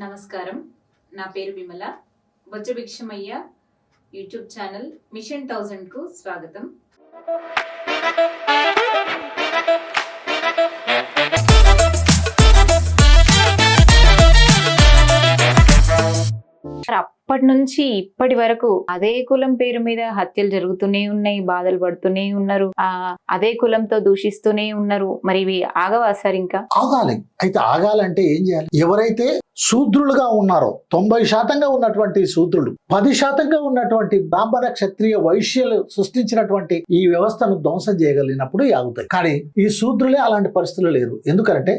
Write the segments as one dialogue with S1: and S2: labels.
S1: నమస్కారం. నా పేరు విమల. బొజ్జ భిక్షమయ్య యూట్యూబ్ ఛానల్ మిషన్ 1000కు స్వాగతం. అప్పటి నుంచి ఇప్పటి వరకు అదే కులం పేరు మీద హత్యలు జరుగుతూనే ఉన్నాయి, బాధలు పడుతూనే ఉన్నారు, అదే కులంతో దూషిస్తూనే ఉన్నారు. మరి ఇవి ఆగవా సార్? ఇంకా
S2: ఆగాలి. అయితే ఆగాలంటే ఏం చేయాలి? ఎవరైతే శూద్రులుగా ఉన్నారో 90% ఉన్నటువంటి శూద్రులు, 10% ఉన్నటువంటి బ్రాహ్మణ క్షత్రియ వైశ్యులు సృష్టించినటువంటి ఈ వ్యవస్థను ధ్వంసం చేయగలిగినప్పుడు ఆగుతాయి. కానీ ఈ శూద్రులే అలాంటి పరిస్థితులు లేరు. ఎందుకంటే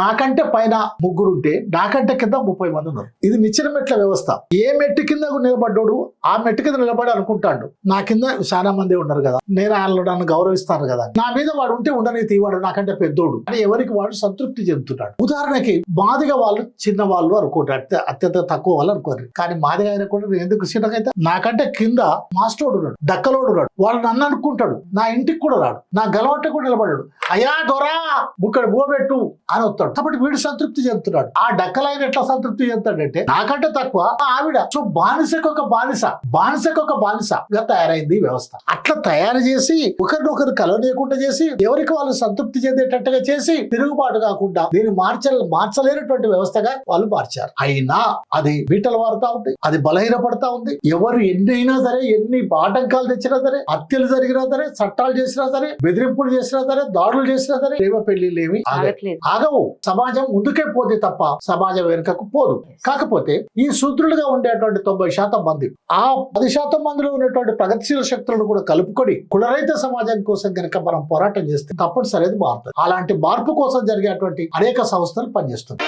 S2: నాకంటే పైన ముగ్గురుంటే నాకంటే కింద 30 మంది ఉన్నారు. ఇది నిచ్చెన మెట్ల వ్యవస్థ. ఏ మెట్టు కింద నిలబడ్డాడు ఆ మెట్టు కింద నిలబడి అనుకుంటాడు నా కింద చాలా మంది ఉన్నారు కదా, నేను వాళ్ళు నన్ను గౌరవిస్తాను కదా, నా మీద వాడు ఉంటే ఉండని తీవాడు నాకంటే పెద్దోడు అని ఎవరికి వాడు సంతృప్తి చెందుతున్నాడు. ఉదాహరణకి మాదిగా వాళ్ళు చిన్న వాళ్ళు అనుకుంటారు, అత్యంత తక్కువ వాళ్ళు అనుకోరు. కానీ మాదిగా అయినా కూడా ఎందుకు చిన్నకైతే నాకంటే కింద మాస్టోడు ఉన్నాడు, దక్కలోడు ఉన్నాడు, వాడు నన్ను అనుకుంటాడు, నా ఇంటికి కూడా రాడు, నా గలవట్ట కూడా నిలబడాడు, అయ్యా దొరా బుక్కడ బోబెట్టు అని వస్తాడు. కాబట్టి వీడు సంతృప్తి చెందుతున్నాడు. ఆ డక్కలైన ఎట్లా సంతృప్తి చెందుతాడంటే నాకంటే తక్కువ ఆవిడ. సో బానిసకొక బానిసగా తయారైంది వ్యవస్థ. అట్లా తయారు చేసి ఒకరినొకరు కలవనీయకుండా చేసి ఎవరికి వాళ్ళు సంతృప్తి చెందేటట్టుగా చేసి తిరుగుబాటు కాకుండా దీన్ని మార్చలేనటువంటి వ్యవస్థగా వాళ్ళు మార్చారు. అయినా అది బీటలు వాడుతా ఉంది, అది బలహీనపడతా ఉంది. ఎవరు ఎన్నైనా సరే, ఎన్ని ఆటంకాలు తెచ్చినా సరే, హత్యలు జరిగినా సరే, చట్టాలు చేసినా సరే, బెదిరింపులు చేసినా సరే, దాడులు చేసినా సరే, ప్రేమ పెళ్లిలేమి ఆగవు. సమాజం ముందుకే పోతే తప్ప సమాజం వెనుకకు పోదు. కాకపోతే ఈ శూద్రులుగా ఉండేటువంటి 90% మంది, ఆ 10% మందిలో ఉన్నటువంటి ప్రగతిశీల శక్తులను కూడా కలుపుకొని కులరహిత సమాజం కోసం కనుక మనం పోరాటం చేస్తే తప్పనిసరి మారుతుంది. అలాంటి మార్పు కోసం జరిగేటువంటి అనేక సంస్థలు పనిచేస్తుంది.